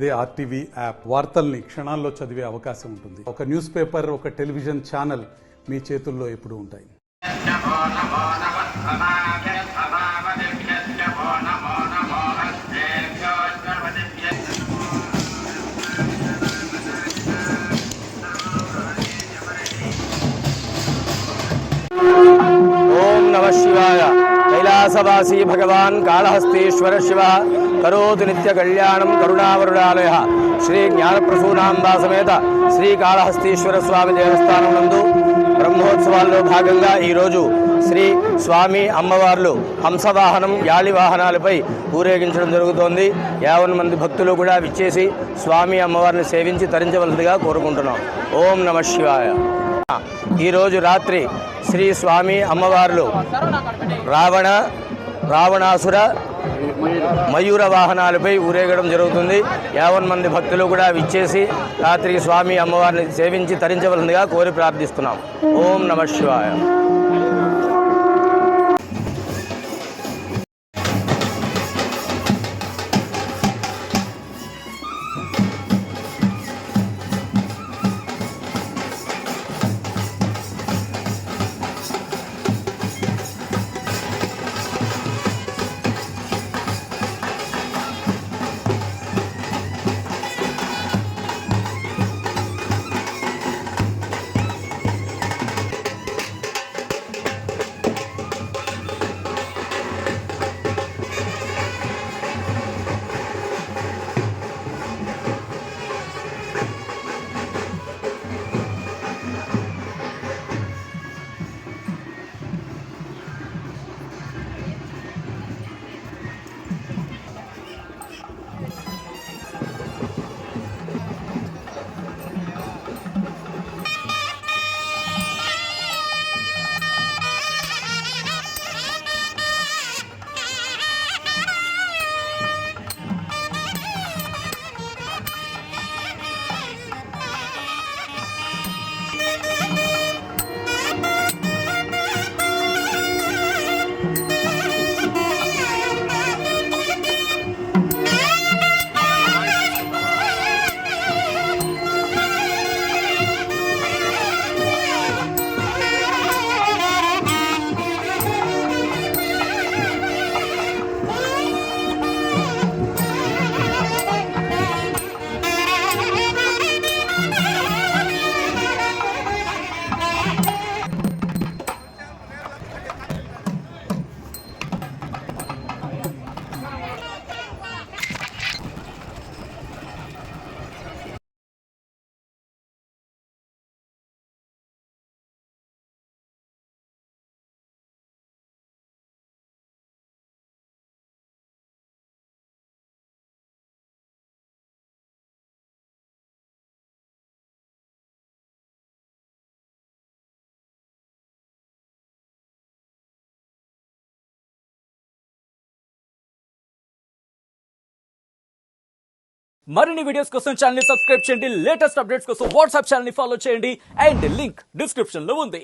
అదే RTV app వార్తల్ని క్షణాల్లో చదివే అవకాశం ఉంటుంది. ఒక న్యూస్ పేపర్, ఒక టెలివిజన్ ఛానల్ మీ చేతుల్లో ఎప్పుడూ ఉంటాయి. ఓం నమ శివాయ. कैलासवासी भगवान कालहस्तीश्वर शिव करोतु नित्य कल्याणं करुणावरुणालय श्री ज्ञानप्रसूनांबा समेत श्री कालहस्तीश्वर स्वामी देवस्थाనం నందు బ్రహ్మోత్సవాల్లో భాగంగా ఈ రోజు శ్రీ స్వామి అమ్మవార్లు హంసవాహనం యాళి వాహనాలపై ఊరేగించడం జరుగుతోంది. 50 మంది భక్తులు కూడా విచ్చేసి స్వామి అమ్మవారిని సేవించి తరించవలసిగా కోరుకుంటున్నాం. ఓం నమ శివాయ. ఈరోజు రాత్రి శ్రీ స్వామి అమ్మవార్లు రావణాసుర మయూర వాహనాలపై ఊరేగడం జరుగుతుంది. 50 మంది భక్తులు కూడా విచ్చేసి రాత్రికి స్వామి అమ్మవారిని సేవించి తరించవలసిందిగా కోరి ప్రార్థిస్తున్నాం. ఓం నమ శివాయ. మరిన్ని వీడియోస్ కోసం ఛానల్ ని సబ్స్క్రైబ్ చేయండి. లేటెస్ట్ అప్డేట్స్ కోసం వాట్సాప్ ఛానల్ ని ఫాలో చేయండి. అండ్ లింక్ డిస్క్రిప్షన్ లో ఉంది.